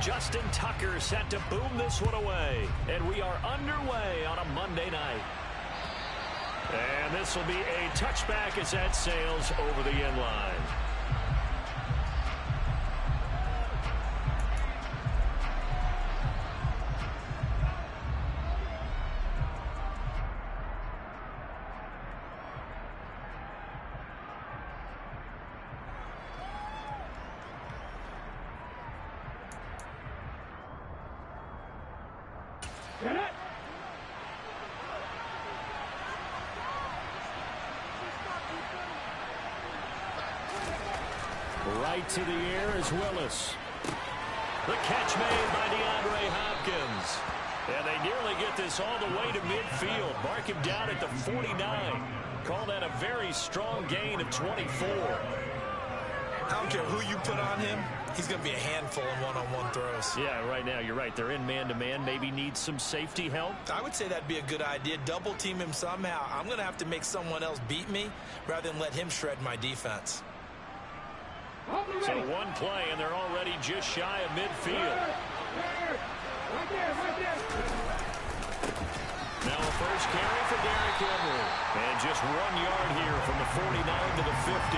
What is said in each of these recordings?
Justin Tucker set to boom this one away. And we are underway on a Monday night. And this will be a touchback as that sails over the end line. Right to the air is Willis. The catch made by DeAndre Hopkins. And they nearly get this all the way to midfield. Mark him down at the 49. Call that a very strong gain of 24. I don't care who you put on him. He's going to be a handful in one-on-one throws. Yeah, right now you're right. They're in man-to-man. Maybe needs some safety help. I would say that'd be a good idea. Double team him somehow. I'm going to have to make someone else beat me rather than let him shred my defense. So one play, and they're already just shy of midfield. Now a first carry for Derrick Henry. And just 1 yard here from the 49 to the 50.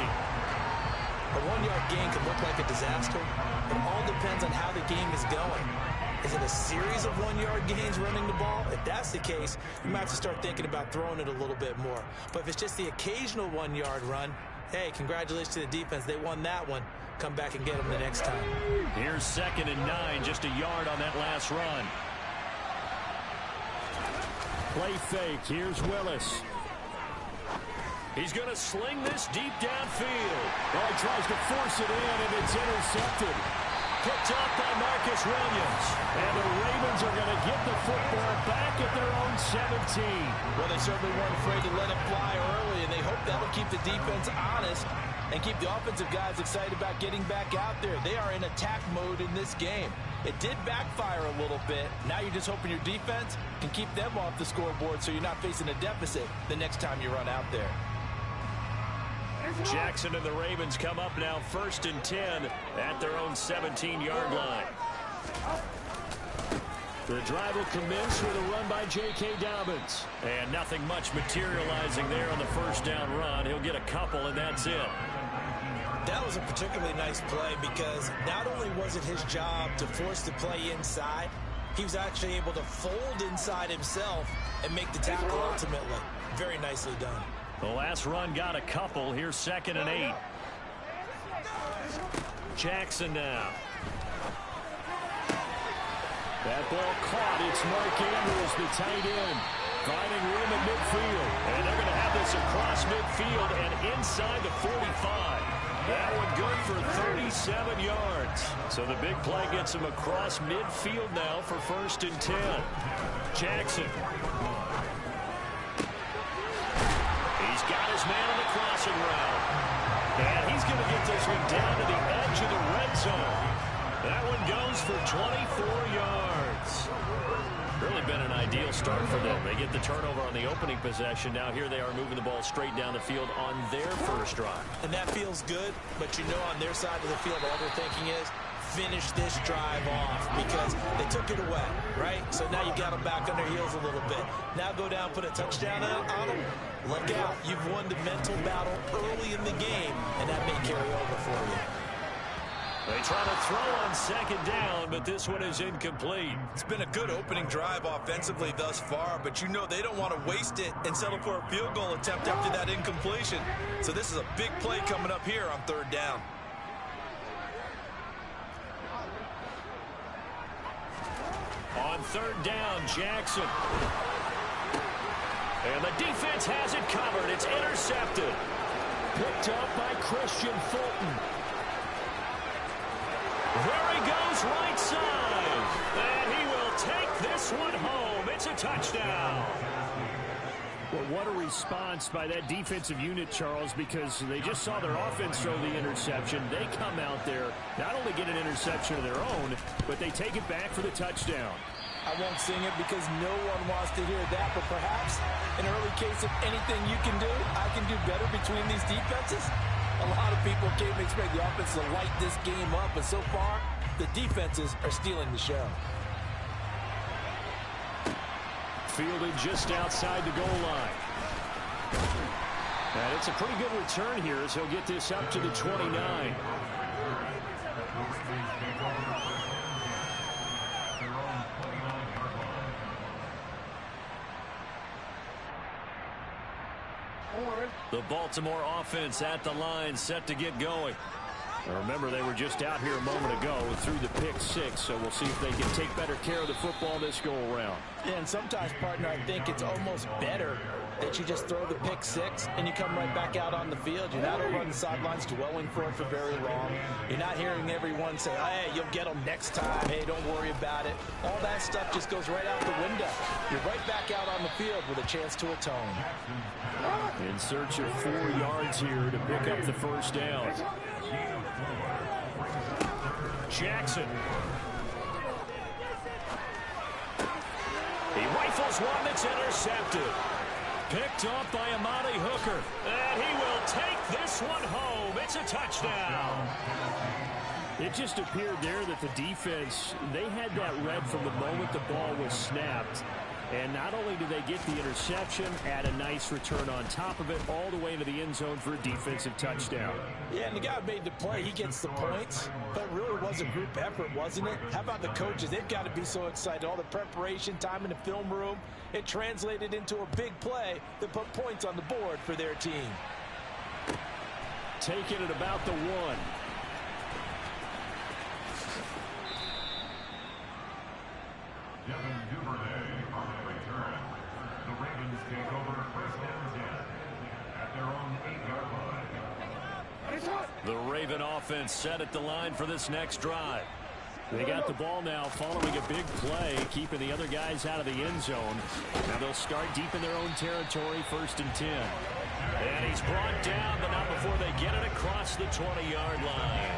A 1 yard gain could look like a disaster. It all depends on how the game is going. Is it a series of 1 yard gains running the ball? If that's the case, you might have to start thinking about throwing it a little bit more. But if it's just the occasional 1 yard run, hey, congratulations to the defense. They won that one. Come back and get them the next time. Here's 2nd and 9, just a yard on that last run. Play fake. Here's Willis. He's going to sling this deep downfield. Well, he tries to force it in, and it's intercepted. Picked up by Marcus Williams. And the Ravens are going to get the football back at their own 17. Well, they certainly weren't afraid to let it fly early, and they hope that'll keep the defense honest and keep the offensive guys excited about getting back out there. They are in attack mode in this game. It did backfire a little bit. Now you're just hoping your defense can keep them off the scoreboard so you're not facing a deficit the next time you run out there. Jackson and the Ravens come up now 1st and 10 at their own 17-yard line. The drive will commence with a run by J.K. Dobbins. And nothing much materializing there on the first down run. He'll get a couple, and that's it. That was a particularly nice play because not only was it his job to force the play inside, he was actually able to fold inside himself and make the tackle ultimately. Very nicely done. The last run got a couple. Here's 2nd and 8. Jackson now. That ball caught. It's Mark Andrews, the tight end, finding room in midfield. And they're going to have this across midfield and inside the 45. That one good for 37 yards. So the big play gets him across midfield now for 1st and 10. Jackson. He's got his man on the crossing route. And he's going to get this one down to the edge of the red zone. That one goes for 24 yards. Really been an ideal start for them. They get the turnover on the opening possession. Now here they are moving the ball straight down the field on their first drive. And that feels good, but you know on their side of the field all they're thinking is finish this drive off because they took it away, right? So now you got them back on their heels a little bit. Now go down, put a touchdown on them. Look out. You've won the mental battle early in the game, and that may carry over for you. They try to throw on 2nd down, but this one is incomplete. It's been a good opening drive offensively thus far, but you know they don't want to waste it and settle for a field goal attempt after that incompletion. So this is a big play coming up here on 3rd down. On 3rd down, Jackson. And the defense has it covered. It's intercepted. Picked up by Christian Fulton. There he goes right side. And he will take this one home. It's a touchdown. Well, what a response by that defensive unit, Charles, because they just saw their offense throw the interception. They come out there, not only get an interception of their own, but they take it back for the touchdown. I won't sing it because no one wants to hear that, but perhaps an early case of anything you can do, I can do better between these defenses. A lot of people came to expect the offense to light this game up, but so far, the defenses are stealing the show. Fielded just outside the goal line. And it's a pretty good return here as he'll get this up to the 29. The Baltimore offense at the line, set to get going. Remember, they were just out here a moment ago through the pick six, so we'll see if they can take better care of the football this go-around. Yeah, and sometimes, partner, I think it's almost better that you just throw the pick six and you come right back out on the field. You're not over on the sidelines dwelling for it for very long. You're not hearing everyone say, hey, you'll get them next time. Hey, don't worry about it. All that stuff just goes right out the window. You're right back out on the field with a chance to atone. In search of 4 yards here to pick up the first down. Jackson. He rifles one that's intercepted. Picked off by Amani Hooker. And he will take this one home. It's a touchdown. It just appeared there that the defense, they had that read from the moment the ball was snapped. And not only did they get the interception, add a nice return on top of it, all the way into the end zone for a defensive touchdown. Yeah, and the guy who made the play, he gets the points. But it really was a group effort, wasn't it? How about the coaches? They've got to be so excited. All the preparation, time in the film room, it translated into a big play that put points on the board for their team. Taking it about the 1. The Raven offense set at the line for this next drive. They got the ball now following a big play, keeping the other guys out of the end zone. Now they'll start deep in their own territory, 1st and 10. And he's brought down, but not before they get it across the 20-yard line.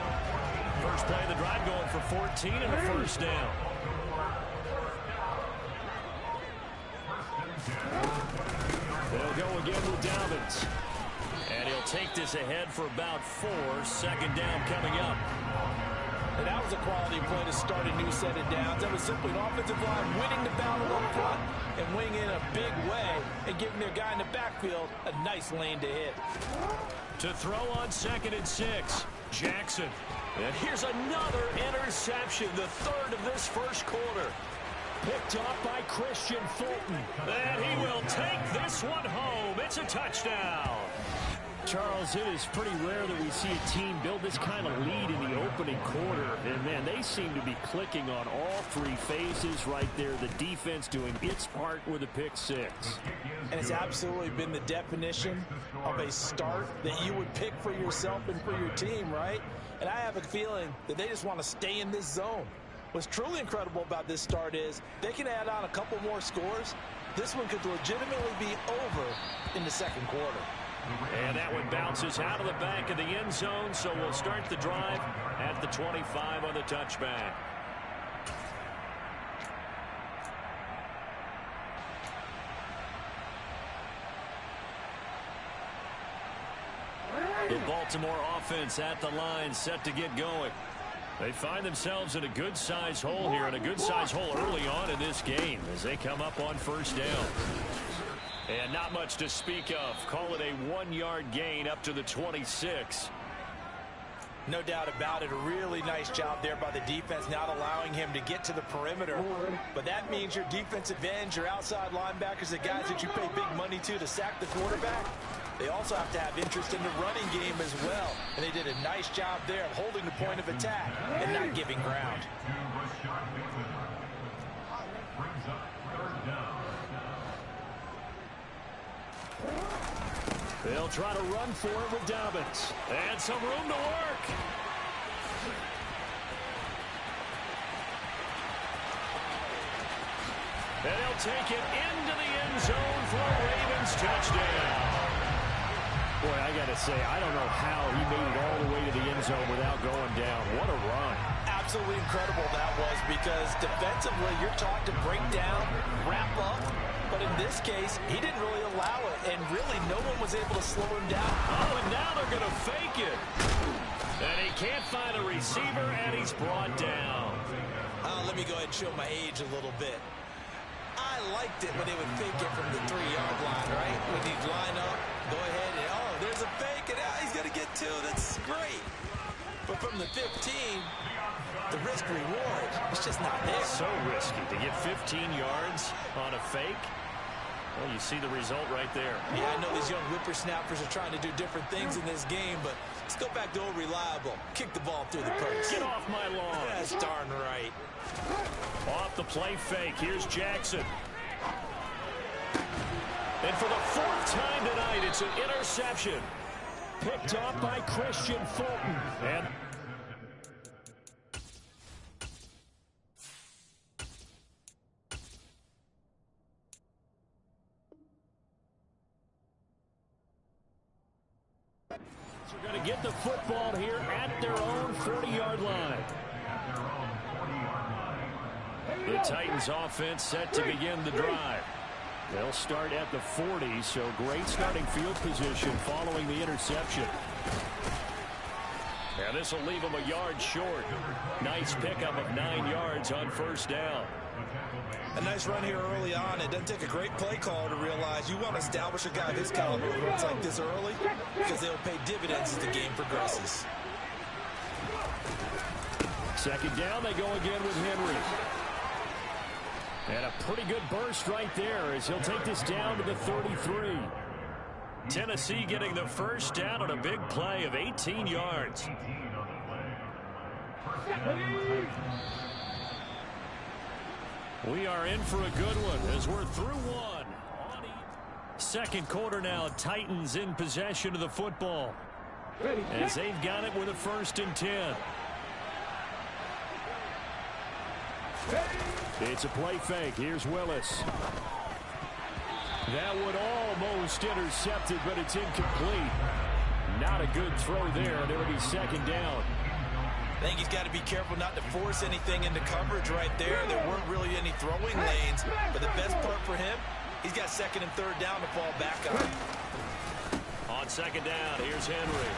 First play of the drive going for 14 and a first down. They'll go again with Dobbins. And he'll take this ahead for about 4. 2nd down coming up. And that was a quality play to start a new set of downs. That was simply an offensive line winning the battle up front and winning in a big way and giving their guy in the backfield a nice lane to hit. To throw on 2nd and 6, Jackson. And here's another interception, the 3rd of this first quarter. Picked off by Christian Fulton. And he will take this one home. It's a touchdown. Charles, it is pretty rare that we see a team build this kind of lead in the opening quarter. And, man, they seem to be clicking on all 3 phases right there. The defense doing its part with a pick 6. And it's absolutely been the definition of a start that you would pick for yourself and for your team, right? And I have a feeling that they just want to stay in this zone. What's truly incredible about this start is they can add on a couple more scores. This one could legitimately be over in the 2nd quarter. And that one bounces out of the back of the end zone, so we'll start the drive at the 25 on the touchback. The Baltimore offense at the line, set to get going. They find themselves in a good-sized hole here, and a good-sized hole early on in this game as they come up on 1st down. And not much to speak of. Call it a 1-yard gain up to the 26. No doubt about it. A really nice job there by the defense, not allowing him to get to the perimeter. But that means your defensive ends, your outside linebackers, the guys that you pay big money to sack the quarterback, they also have to have interest in the running game as well. And they did a nice job there of holding the point of attack and not giving ground. They'll try to run for it with Dobbins. And some room to work. And he'll take it into the end zone for a Ravens touchdown. Boy, I got to say, I don't know how he made it all the way to the end zone without going down. What a run. Absolutely incredible that was, because defensively, you're taught to break down, wrap up. But in this case, he didn't really allow it, and really no one was able to slow him down. Oh, and now they're going to fake it. And he can't find a receiver, and he's brought down. Let me go ahead and show my age a little bit. I liked it when they would fake it from the 3-yard line, right? When he'd line up, go ahead, and there's a fake, and he's going to get 2. That's great. But from the 15, the risk-reward is just not there. So risky to get 15 yards on a fake. Well, you see the result right there. Yeah, I know these young whippersnappers are trying to do different things in this game, but let's go back to old reliable. Kick the ball through the post. Get off my lawn. That's darn right. Off the play fake. Here's Jackson. And for the 4th time tonight, it's an interception. Picked off by Christian Fulton. And they're going to get the football here at their own 40-yard line. The Titans offense set to begin the drive. They'll start at the 40, so great starting field position following the interception. And this will leave them a yard short. Nice pickup of 9 yards on first down. A nice run here early on. It doesn't take a great play call to realize you want to establish a guy of his caliber who runs like this early because they'll pay dividends as the game progresses. Second down, they go again with Henry. And a pretty good burst right there as he'll take this down to the 33. Tennessee getting the first down on a big play of 18 yards. We are in for a good one as we're through one. Second quarter now, Titans in possession of the football as they've got it with a 1st and 10. It's a play fake. Here's Willis. That would almost intercepted, but it's incomplete. Not a good throw there. There will be second down. I think he's got to be careful not to force anything into coverage right there. There weren't really any throwing lanes, but the best part for him, he's got 2nd and 3rd down to fall back on. On second down, here's Henry.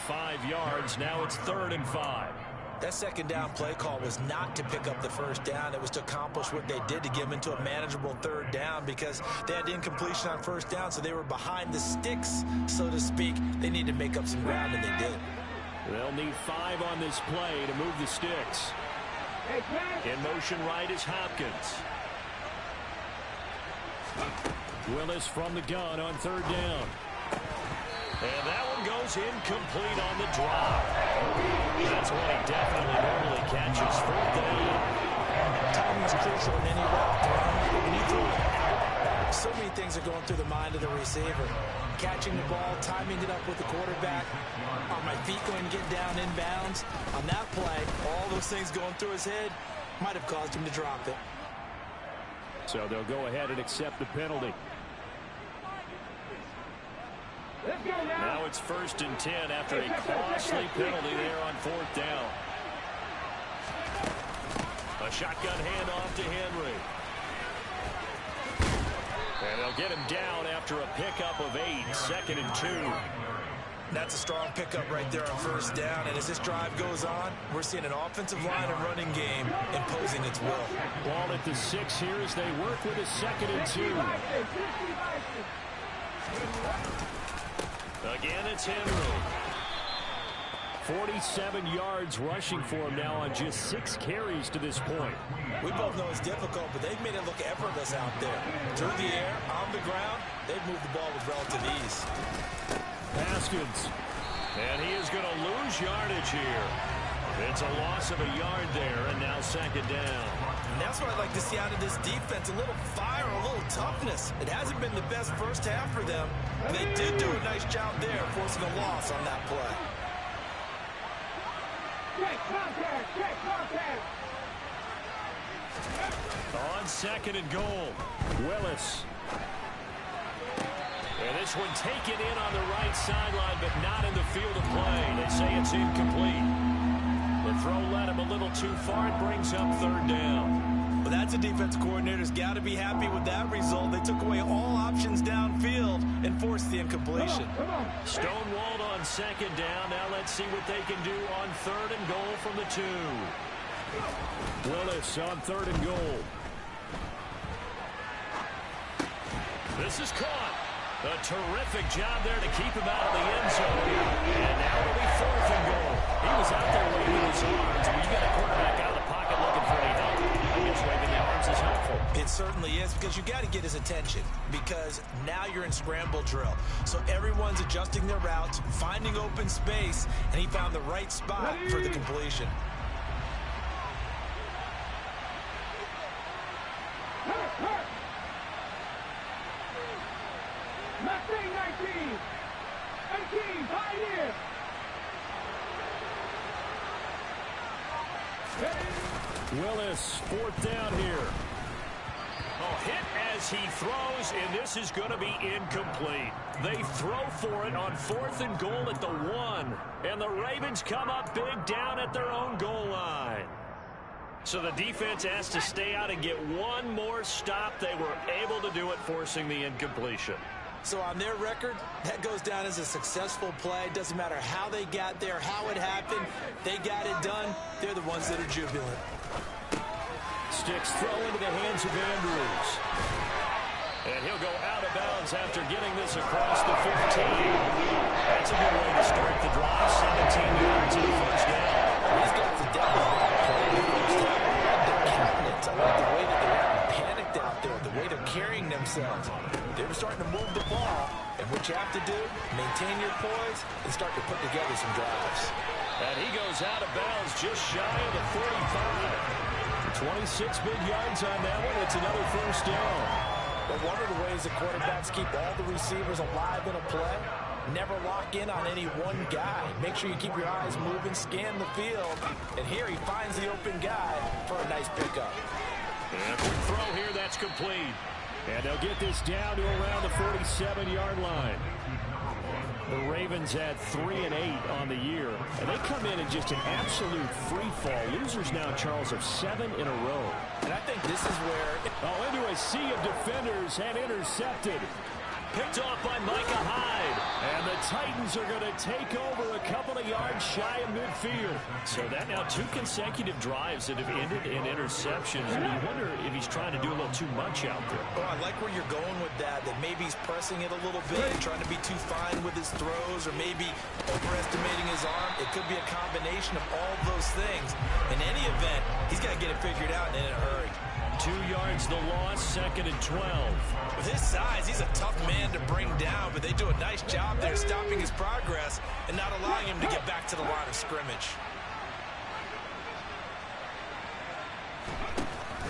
5 yards. Now it's 3rd and 5. That second down play call was not to pick up the first down. It was to accomplish what they did to get them into a manageable 3rd down because they had incompletion on first down, so they were behind the sticks, so to speak. They need to make up some ground, and they did. They'll need 5 on this play to move the sticks. In motion right is Hopkins. Willis from the gun on 3rd down. And that one goes incomplete on the drop. That's one he definitely normally catches. 4th down. Timing is crucial in any route. When you throw it out, so many things are going through the mind of the receiver. Catching the ball, timing it up with the quarterback. Are my feet going to get down inbounds? On that play, all those things going through his head might have caused him to drop it. So they'll go ahead and accept the penalty. Now it's 1st and 10 after a costly penalty there on 4th down. A shotgun handoff to Henry. And they'll get him down after a pickup of 8, 2nd and 2. That's a strong pickup right there on first down. And as this drive goes on, we're seeing an offensive line and running game imposing its will. Ball at the 6 here as they work with a 2nd and 2. Again, it's Henry. 47 yards rushing for him now on just 6 carries to this point. We both know it's difficult, but they've made it look effortless out there. Through the air, on the ground, they've moved the ball with relative ease. Haskins. And he is going to lose yardage here. It's a loss of a yard there, and now 2nd down. And that's what I'd like to see out of this defense, a little fire, a little toughness. It hasn't been the best first half for them, but they did do a nice job there, forcing a loss on that play. On 2nd and goal, Willis. And this one taken in on the right sideline, but not in the field of play. They say it's incomplete. The throw led him a little too far. It brings up 3rd down. Well, that's a defensive coordinator's got to be happy with that result. They took away all options downfield and forced the incompletion. Stonewalled on second down. Now let's see what they can do on third and goal from the 2. Willis on third and goal. This is caught. A terrific job there to keep him out of the end zone. And now it'll be fourth and goal. He was out there waving his arms. When you got a quarterback out of the pocket looking for any help, I guess waving the arms is helpful. It certainly is, because you got to get his attention, because now you're in scramble drill. So everyone's adjusting their routes, finding open space, and he found the right spot for the completion. Willis, fourth down here. Oh, hit as he throws, and this is going to be incomplete. They throw for it on fourth and goal at the 1, and the Ravens come up big down at their own goal line. So the defense has to stay out and get one more stop. They were able to do it, forcing the incompletion. So on their record, that goes down as a successful play. Doesn't matter how they got there, how it happened. They got it done. They're the ones that are jubilant. Sticks throw into the hands of Andrews. And he'll go out of bounds after getting this across the 15. That's a good way to start the drive. 17 yards in the first down. These guys are definitely playing the first half. They're counting it. I like the way that they're panicked out there, the way they're carrying themselves. They were starting to move the ball, and what you have to do, maintain your poise and start to put together some drives. And he goes out of bounds just shy of the 45. 26 big yards on that one. It's another first down. But one of the ways the quarterbacks keep all the receivers alive in a play, never lock in on any one guy. Make sure you keep your eyes moving, scan the field, and here he finds the open guy for a nice pickup. And a quick throw here, that's complete. And they'll get this down to around the 47-yard line. The Ravens had 3 and 8 on the year, and they come in just an absolute free fall. Losers now, Charles, of 7 in a row. And I think this is where... Oh, into a sea of defenders and intercepted. Picked off by Micah Hyde. And the Titans are going to take over a couple of yards shy of midfield. So that now 2 consecutive drives that have ended in interceptions. And you wonder if he's trying to do a little too much out there. Oh, I like where you're going with that maybe he's pressing it a little bit, trying to be too fine with his throws, or maybe overestimating his arm. It could be a combination of all those things. In any event, he's got to get it figured out and in a hurry. 2 yards the loss, 2nd and 12. With his size, he's a tough man to bring down, but they do a nice job there stopping his progress and not allowing him to get back to the line of scrimmage.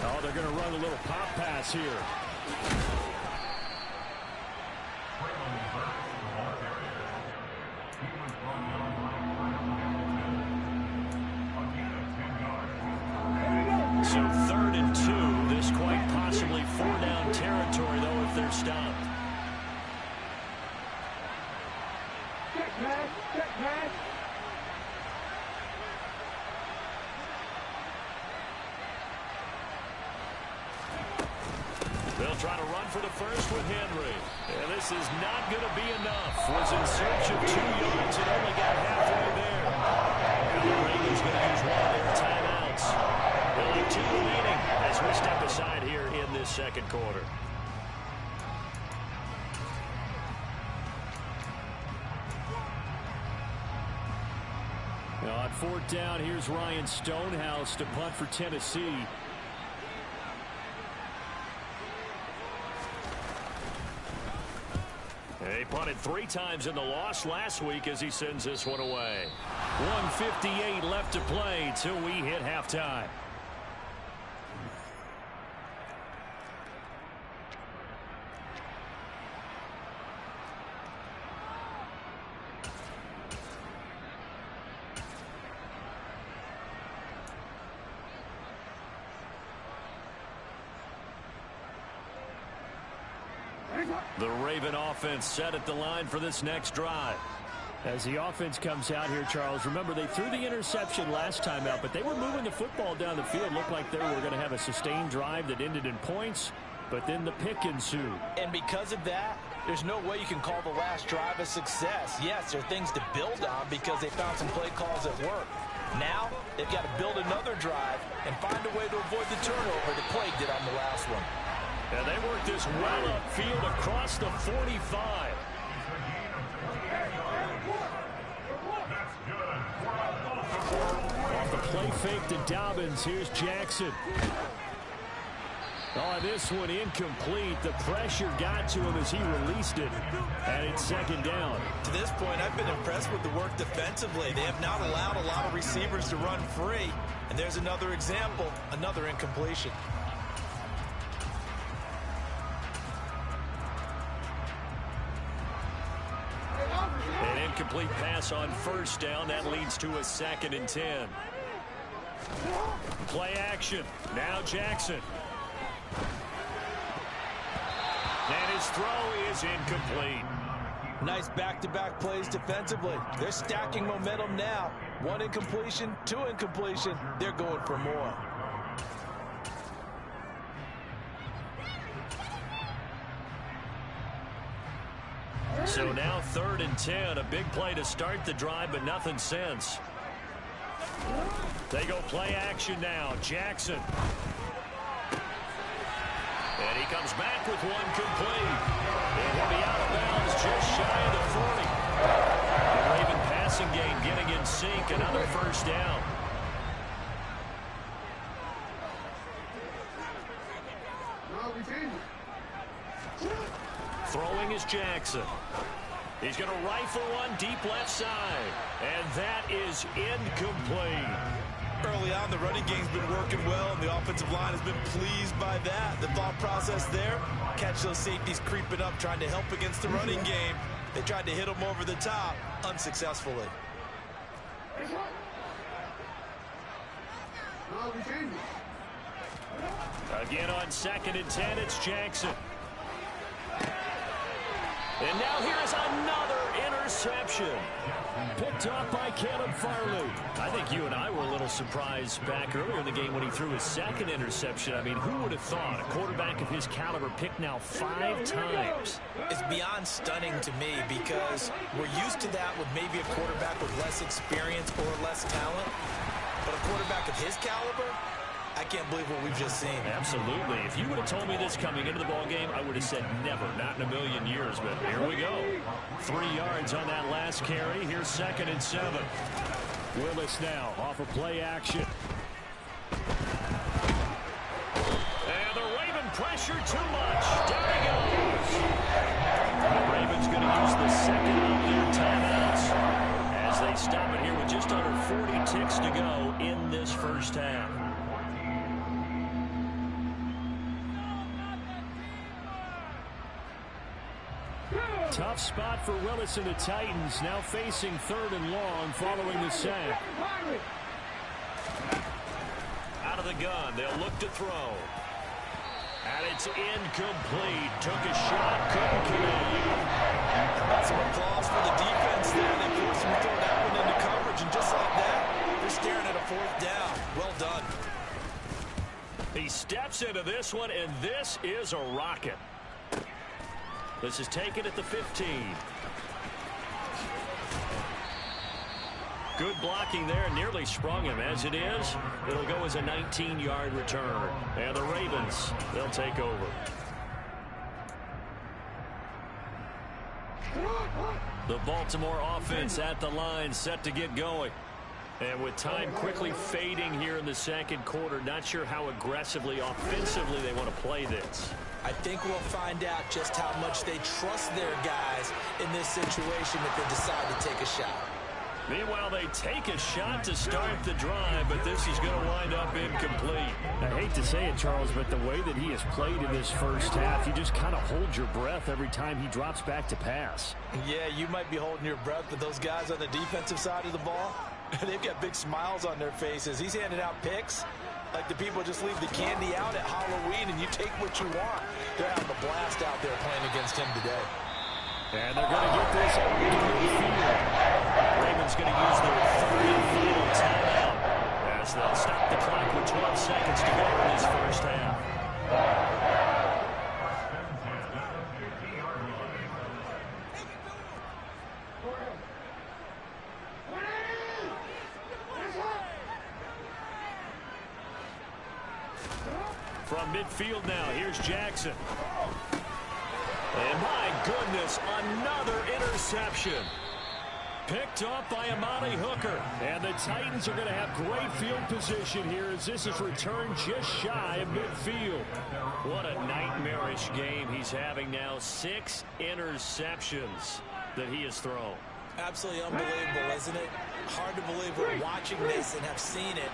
Oh, they're going to run a little pop pass here. So 3rd and 2, this quite possibly 4-down territory, though, if they're stopped. Check pass, check pass. They'll try to run for the first with Henry. And this is not going to be enough. Was in search of 2 yards and only got halfway there. Now the Ravens going to use one of their timeouts. They'll have 2 remaining as we step aside here in this second quarter. Now on 4th down, here's Ryan Stonehouse to punt for Tennessee. He punted 3 times in the loss last week as he sends this one away. 1:58 left to play till we hit halftime. The Raven offense set at the line for this next drive. As the offense comes out here, Charles, remember they threw the interception last time out, but they were moving the football down the field. Looked like they were going to have a sustained drive that ended in points, but then the pick ensued. And because of that, there's no way you can call the last drive a success. Yes, there are things to build on because they found some play calls that work. Now, they've got to build another drive and find a way to avoid the turnover that plagued it on the last one. And they work this well upfield across the 45. Off the play fake to Dobbins. Here's Jackson. Oh, this one incomplete. The pressure got to him as he released it. And it's second down. To this point, I've been impressed with the work defensively. They have not allowed a lot of receivers to run free. And there's another example, another incompletion. An incomplete pass on first down. That leads to a 2nd and 10. Play action. Now Jackson. And his throw is incomplete. Nice back-to-back plays defensively. They're stacking momentum now. 1 incompletion, 2 incompletion. They're going for more. So now 3rd and 10. A big play to start the drive, but nothing since. They go play action now. Jackson. And he comes back with one complete. It will be out of bounds just shy of the 40. The Raven passing game getting in sync. Another first down. Throwing is Jackson. He's going to rifle one deep left side. And that is incomplete. Early on, the running game's been working well, and the offensive line has been pleased by that. The thought process there, catch those safeties creeping up, trying to help against the running game. They tried to hit them over the top, unsuccessfully. Again on 2nd and 10, it's Jackson. And now here's another interception. Picked off by Caleb Farley. I think you and I were a little surprised back earlier in the game when he threw his 2nd interception. I mean, who would have thought a quarterback of his caliber picked now 5 times? It's beyond stunning to me because we're used to that with maybe a quarterback with less experience or less talent. But a quarterback of his caliber, I can't believe what we've just seen. Absolutely. If you would have told me this coming into the ballgame, I would have said never, not in a million years. But here we go. 3 yards on that last carry. Here's 2nd and 7. Willis now off of play action. And the Raven pressure too much. Down he goes. The Ravens going to use the 2nd of their timeouts as they stop it here with just under 40 ticks to go in this first half. Tough spot for Willis and the Titans, now facing 3rd and long following the sack. Out of the gun, they'll look to throw. And it's incomplete. Took a shot, couldn't connect. Some applause for the defense there. They forced him to throw that one into coverage, and just like that, they're staring at a 4th down. Well done. He steps into this one, and this is a rocket. This is taken at the 15. Good blocking there, nearly sprung him. As it is, it'll go as a 19-yard return. And the Ravens, they'll take over. The Baltimore offense at the line, set to get going. And with time quickly fading here in the 2nd quarter, not sure how aggressively, offensively they want to play this. I think we'll find out just how much they trust their guys in this situation if they decide to take a shot. Meanwhile, they take a shot to start the drive, but this is going to wind up incomplete. I hate to say it, Charles, but the way that he has played in this first half, you just kind of hold your breath every time he drops back to pass. Yeah, you might be holding your breath, but those guys on the defensive side of the ball, they've got big smiles on their faces. He's handing out picks like the people just leave the candy out at Halloween and you take what you want. They're having a blast out there playing against him today. And they're going to get this out to midfield. Ravens going to use their third and final timeout as they'll stop the clock with 12 seconds to go in this first half. From midfield now, here's Jackson. And my goodness, another interception. Picked off by Amani Hooker. And the Titans are going to have great field position here as this is returned just shy of midfield. What a nightmarish game he's having now. 6 interceptions that he has thrown. Absolutely unbelievable, isn't it? Hard to believe we're watching this and have seen it,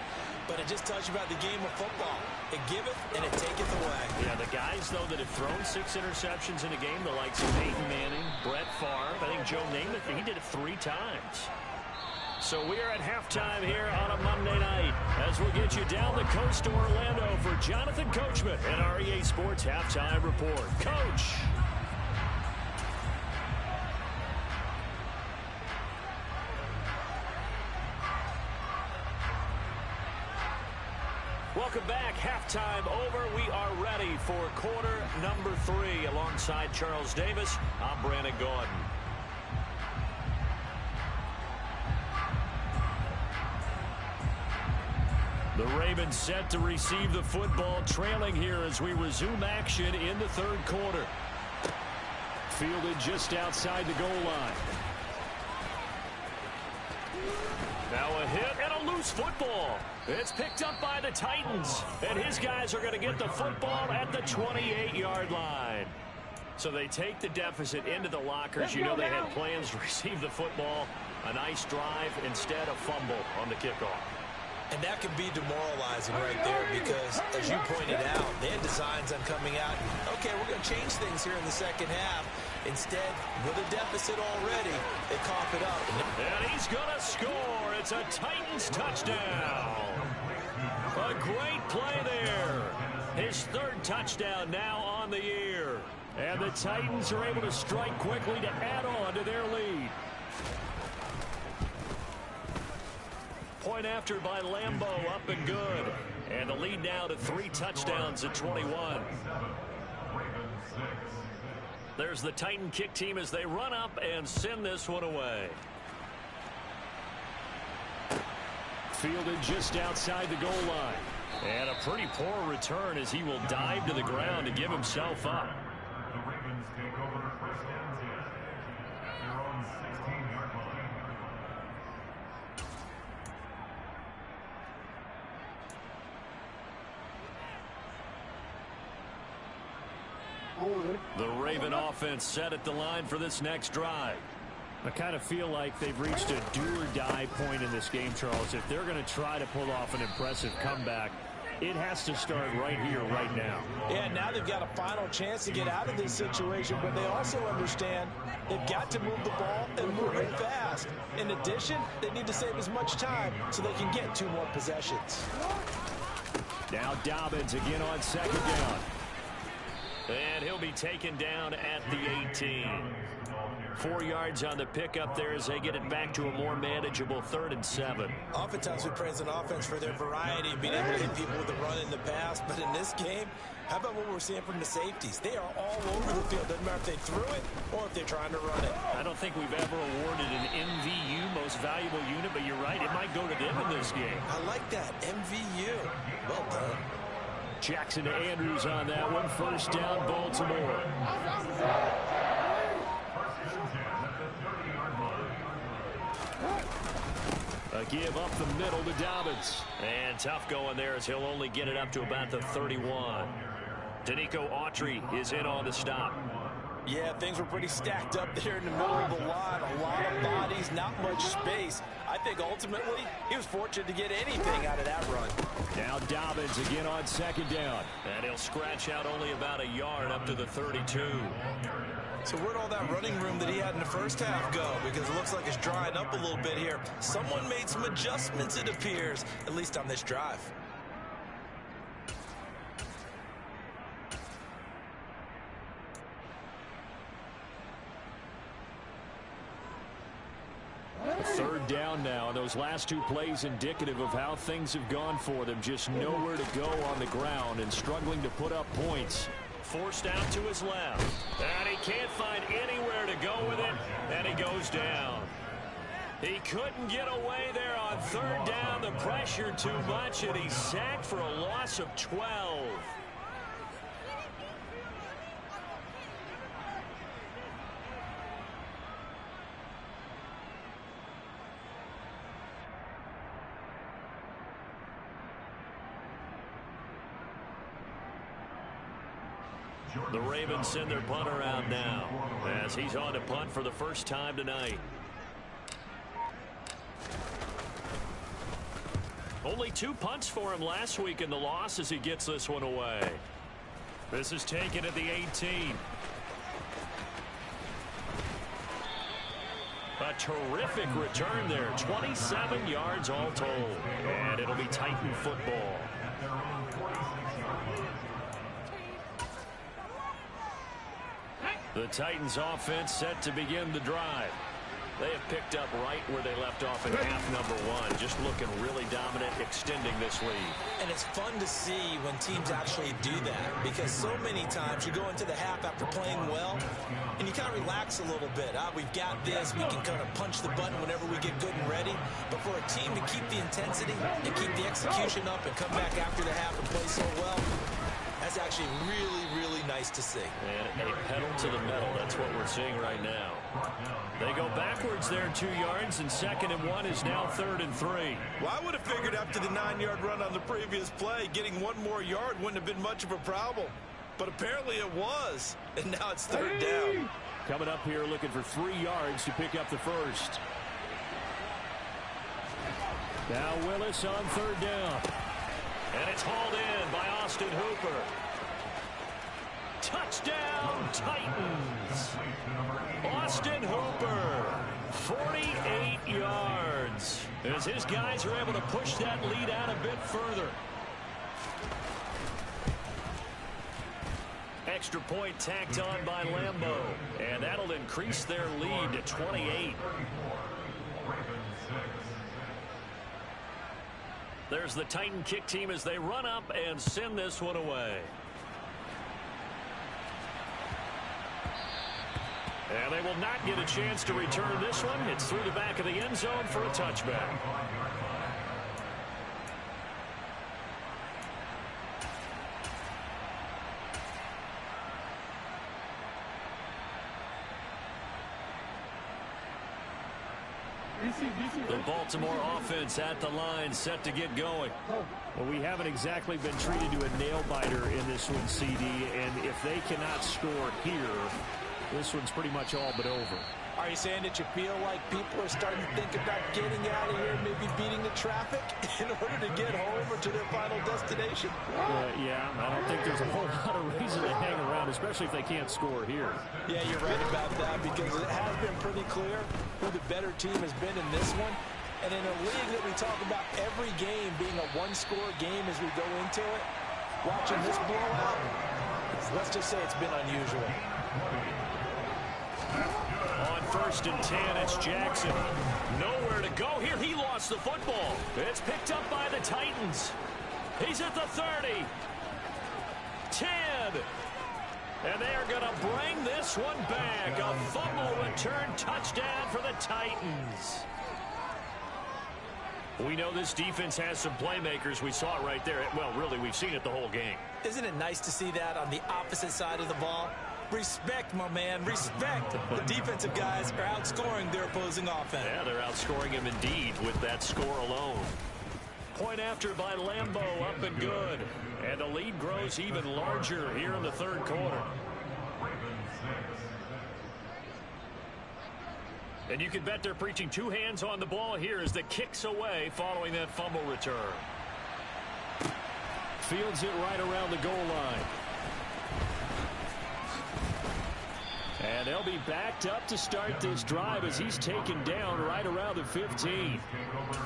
but it just tells you about the game of football. It giveth and it taketh away. Yeah, the guys, though, that have thrown 6 interceptions in a game, the likes of Peyton Manning, Brett Favre, I think Joe Namath, he did it 3 times. So we are at halftime here on a Monday night as we'll get you down the coast to Orlando for Jonathan Coachman and our EA Sports Halftime Report. Coach. Welcome back. Halftime over. We are ready for quarter number 3. Alongside Charles Davis, I'm Brandon Gaudin. The Ravens set to receive the football, trailing here as we resume action in the third quarter. Fielded just outside the goal line. Now a hit and a loose football. It's picked up by the Titans, and his guys are going to get the football at the 28-yard line. So they take the deficit into the lockers. You know they had plans to receive the football. A nice drive, instead a fumble on the kickoff. And that can be demoralizing right there because, as you pointed out, they had designs on coming out and, okay, we're going to change things here in the second half. Instead, with a deficit already, they cough it up. And he's going to score. It's a Titans touchdown. A great play there. His 3rd touchdown now on the year. And the Titans are able to strike quickly to add on to their lead. Point after by Lambo, up and good. And the lead now to 3 touchdowns at 21. There's the Titan kick team as they run up and send this one away. Fielded just outside the goal line. And a pretty poor return as he will dive to the ground to give himself up. The Ravens take over first and 10 at their own 16-yard line. The Raven offense set at the line for this next drive. I kind of feel like they've reached a do-or-die point in this game, Charles. If they're going to try to pull off an impressive comeback, it has to start right here, right now. Yeah, now they've got a final chance to get out of this situation, but they also understand they've got to move the ball and move it fast. In addition, they need to save as much time so they can get 2 more possessions. Now Dobbins again on 2nd down. And he'll be taken down at the 18. 4 yards on the pickup there as they get it back to a more manageable 3rd and 7. Oftentimes we praise an offense for their variety of being able to hit people with the run in the pass, but in this game, how about what we're seeing from the safeties? They are all over the field. Doesn't matter if they threw it or if they're trying to run it. I don't think we've ever awarded an MVU, most valuable unit, but you're right, it might go to them in this game. I like that, MVU. Well done. Jackson to Andrews on that one. 1st down, Baltimore. A give up the middle to Dobbins. And tough going there as he'll only get it up to about the 31. Danico Autry is in on the stop. Yeah, things were pretty stacked up there in the middle of the line. A lot of bodies, not much space. I think ultimately he was fortunate to get anything out of that run. Now Dobbins again on 2nd down. And he'll scratch out only about a yard up to the 32. So where'd all that running room that he had in the first half go? Because it looks like it's drying up a little bit here. Someone made some adjustments, it appears, at least on this drive. Third down now, and those last two plays indicative of how things have gone for them. Just nowhere to go on the ground and struggling to put up points. Forced out to his left. And he can't find anywhere to go with it, and he goes down. He couldn't get away there on third down. The pressure too much, and he's sacked for a loss of 12. The Ravens send their punter out now as he's on to punt for the first time tonight. Only 2 punts for him last week in the loss as he gets this one away. This is taken at the 18. A terrific return there. 27 yards all told. And it'll be Titan football. The Titans offense set to begin the drive. They have picked up right where they left off in half number 1. Just looking really dominant, extending this lead. And it's fun to see when teams actually do that, because so many times you go into the half after playing well and you kind of relax a little bit. We've got this. We can kind of punch the button whenever we get good and ready. But for a team to keep the intensity and keep the execution up and come back after the half and play so well, that's actually really, really nice to see. And a pedal to the metal. That's what we're seeing right now. They go backwards there 2 yards, and 2nd and 1 is now 3rd and 3. Well, I would have figured after the 9-yard run on the previous play, getting 1 more yard wouldn't have been much of a problem. But apparently it was, and now it's 3rd down. Coming up here looking for 3 yards to pick up the first. Now Willis on 3rd down. And it's hauled in by Austin Hooper. Touchdown, Titans. Austin Hooper, 48 yards. As his guys are able to push that lead out a bit further. Extra point tacked on by Lambeau. And that'll increase their lead to 28. There's the Titan kick team as they run up and send this one away. And they will not get a chance to return this one. It's through the back of the end zone for a touchback. The Baltimore offense at the line, set to get going. Well, we haven't exactly been treated to a nail-biter in this one, CD, and if they cannot score here, this one's pretty much all but over. Are you saying that you feel like people are starting to think about getting out of here, maybe beating the traffic in order to get home or to their final destination? Yeah, I don't think there's a whole lot of reason to hang around, especially if they can't score here. Yeah, you're right about that, because it has been pretty clear who the better team has been in this one. And in a league that we talk about every game being a one-score game as we go into it, watching this blowout, let's just say it's been unusual. On 1st and 10, it's Jackson. Nowhere to go here. He lost the football. It's picked up by the Titans. He's at the 30. 10. And they are going to bring this one back. A fumble return touchdown for the Titans. We know this defense has some playmakers. We saw it right there. Well, really, we've seen it the whole game. Isn't it nice to see that on the opposite side of the ball? Respect, my man, respect. The defensive guys are outscoring their opposing offense. Yeah, they're outscoring him indeed with that score alone. Point after by Lambeau, up and good. And the lead grows even larger here in the 3rd quarter. And you can bet they're preaching 2 hands on the ball here as the kick's away following that fumble return. Fields it right around the goal line. And they'll be backed up to start this drive as he's taken down right around the 15.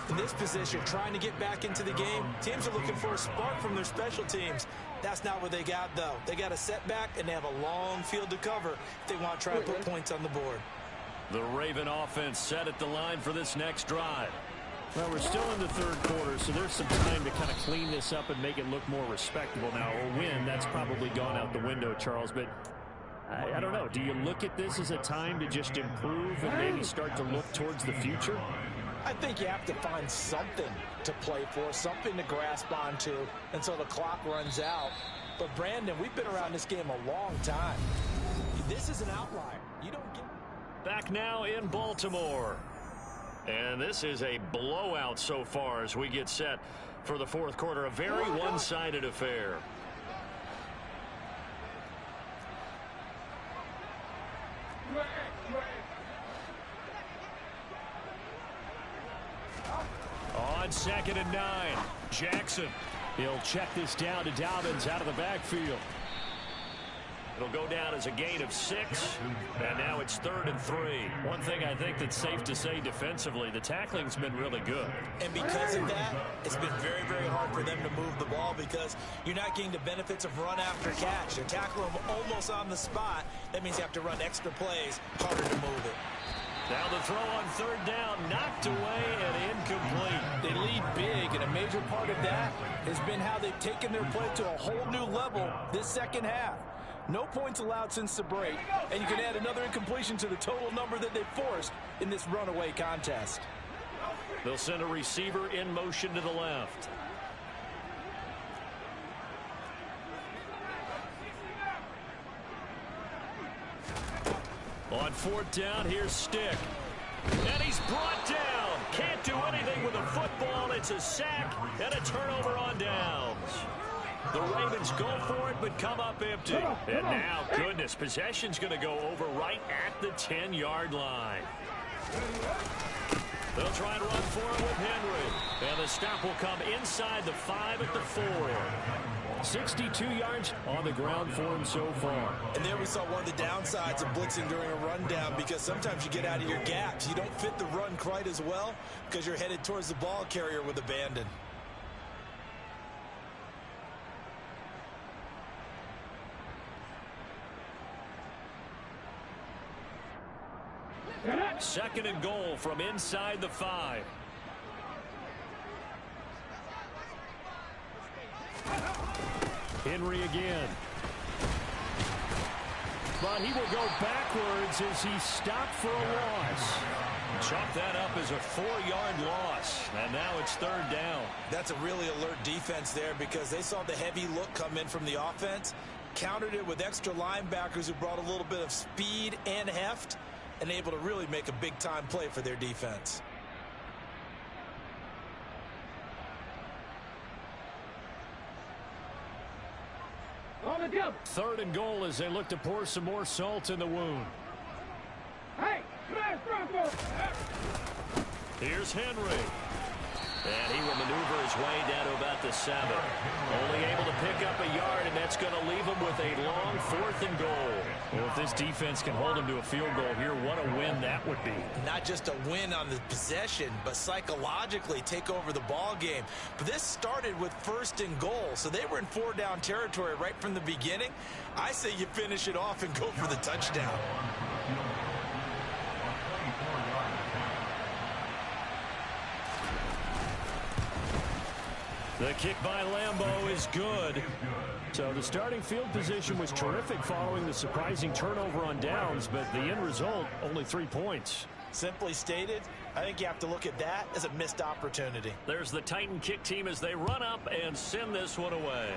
In this position, trying to get back into the game, teams are looking for a spark from their special teams. That's not what they got, though. They got a setback, and they have a long field to cover if they want to try to put points on the board. The Raven offense set at the line for this next drive. Well, we're still in the third quarter, so there's some time to kind of clean this up and make it look more respectable. Now, a win, that's probably gone out the window, Charles, but I don't know. Do you look at this as a time to just improve and maybe start to look towards the future? I think you have to find something to play for, something to grasp onto until the clock runs out. But, Brandon, we've been around this game a long time. This is an outlier. You don't get... Back now in Baltimore. And this is a blowout so far as we get set for the fourth quarter. A very one-sided affair. On 2nd and 9, Jackson. He'll check this down to Dobbins out of the backfield. It'll go down as a gain of 6, and now it's 3rd and 3. One thing I think that's safe to say defensively, the tackling's been really good. And because of that, it's been very, very hard for them to move the ball because you're not getting the benefits of run after catch. They're tackling them almost on the spot. That means you have to run extra plays, harder to move it. Now the throw on 3rd down, knocked away and incomplete. They lead big, and a major part of that has been how they've taken their play to a whole new level this second half. No points allowed since the break, and you can add another incompletion to the total number that they've forced in this runaway contest. They'll send a receiver in motion to the left. On 4th down, here's Stick. And he's brought down. Can't do anything with a football. It's a sack and a turnover on downs. The Ravens go for it, but come up empty. And now, goodness, possession's going to go over right at the 10-yard line. They'll try and run for it with Henry. And the stop will come inside the 5 at the 4. 62 yards on the ground for him so far. And there we saw one of the downsides of blitzing during a rundown because sometimes you get out of your gaps. You don't fit the run quite as well because you're headed towards the ball carrier with abandon. Second and goal from inside the 5. Henry again. But he will go backwards as he stopped for a loss. Chalk that up as a 4-yard loss. And now it's 3rd down. That's a really alert defense there because they saw the heavy look come in from the offense, countered it with extra linebackers who brought a little bit of speed and heft, and able to really make a big-time play for their defense. On the jump. 3rd and goal as they look to pour some more salt in the wound. Hey, smash Bronco. Here's Henry. And he will maneuver his way down to about the 7. Only able to pick up a yard, and that's going to leave him with a long 4th and goal. Well, if this defense can hold him to a field goal here, what a win that would be. Not just a win on the possession, but psychologically take over the ball game. But this started with 1st and goal, so they were in 4-down territory right from the beginning. I say you finish it off and go for the touchdown. The kick by Lambeau is good. So the starting field position was terrific following the surprising turnover on downs, but the end result, only 3 points. Simply stated, I think you have to look at that as a missed opportunity. There's the Titan kick team as they run up and send this one away.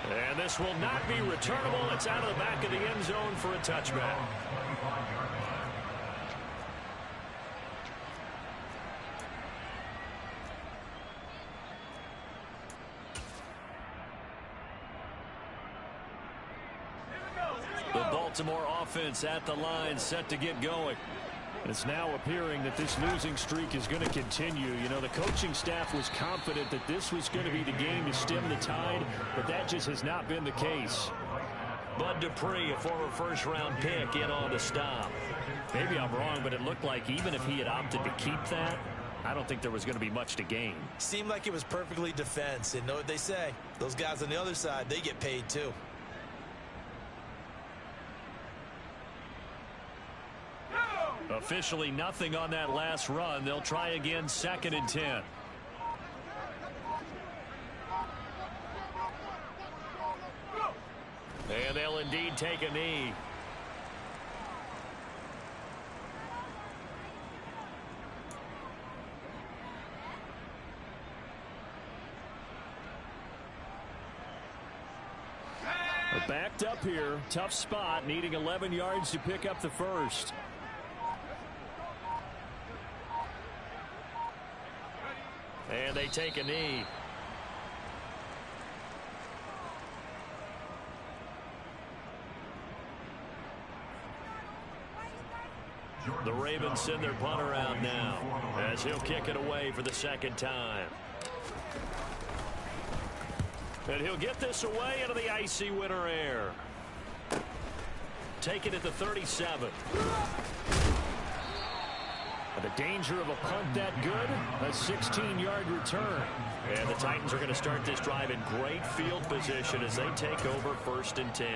And this will not be returnable. It's out of the back of the end zone for a touchback. The Baltimore offense at the line, set to get going. It's now appearing that this losing streak is going to continue. You know, the coaching staff was confident that this was going to be the game to stem the tide, but that just has not been the case. Bud Dupree, a former first-round pick, in on the stop. Maybe I'm wrong, but it looked like even if he had opted to keep that, I don't think there was going to be much to gain. Seemed like it was perfectly defense, and know what they say. Those guys on the other side, they get paid too. Officially nothing on that last run. They'll try again 2nd and 10. And they'll indeed take a knee. Backed up here. Tough spot. Needing 11 yards to pick up the first. And they take a knee. The Ravens send their punter out now as he'll kick it away for the 2nd time. And he'll get this away into the icy winter air. Take it at the 37. The danger of a punt that good, a 16-yard return. And the Titans are going to start this drive in great field position as they take over 1st and 10.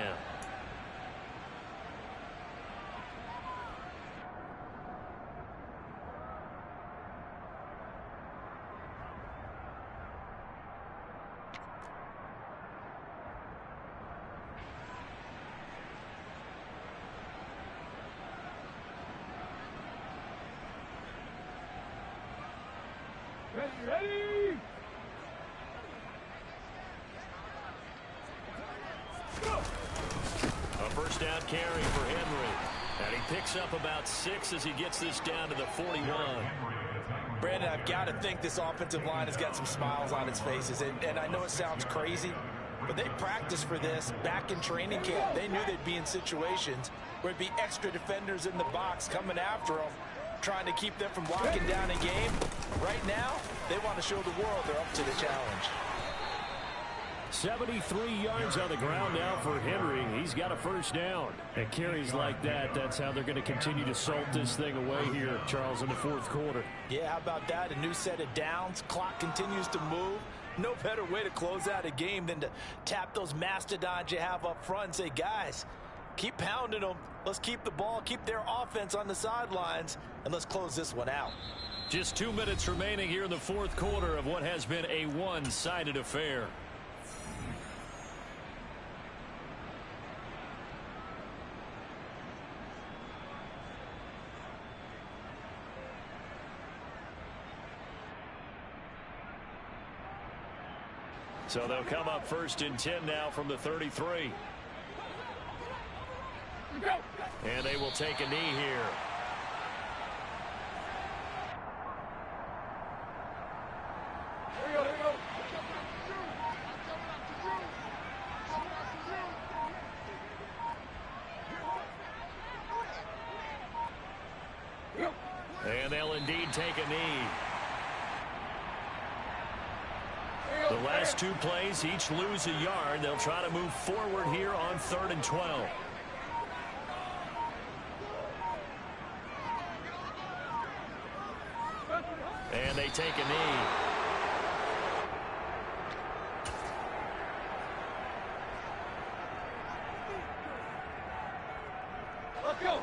Ready! A first down carry for Henry. And he picks up about 6 as he gets this down to the 41. Brandon, I've got to think this offensive line has got some smiles on its faces. And I know it sounds crazy, but they practiced for this back in training camp. They knew they'd be in situations where it'd be extra defenders in the box coming after them, trying to keep them from locking down a game. Right now, they want to show the world they're up to the challenge. 73 yards on the ground now for Henry. He's got a first down. And carries like that, that's how they're going to continue to salt this thing away here, Charles, in the 4th quarter. Yeah, how about that? A new set of downs. Clock continues to move. No better way to close out a game than to tap those mastodons you have up front and say, guys, keep pounding them. Let's keep the ball, keep their offense on the sidelines, and let's close this one out. Just 2 minutes remaining here in the 4th quarter of what has been a one-sided affair. So they'll come up 1st and 10 now from the 33. And they will take a knee here. And they'll indeed take a knee. The last 2 plays each lose a yard. They'll try to move forward here on 3rd and 12. And they take a knee. Let's go!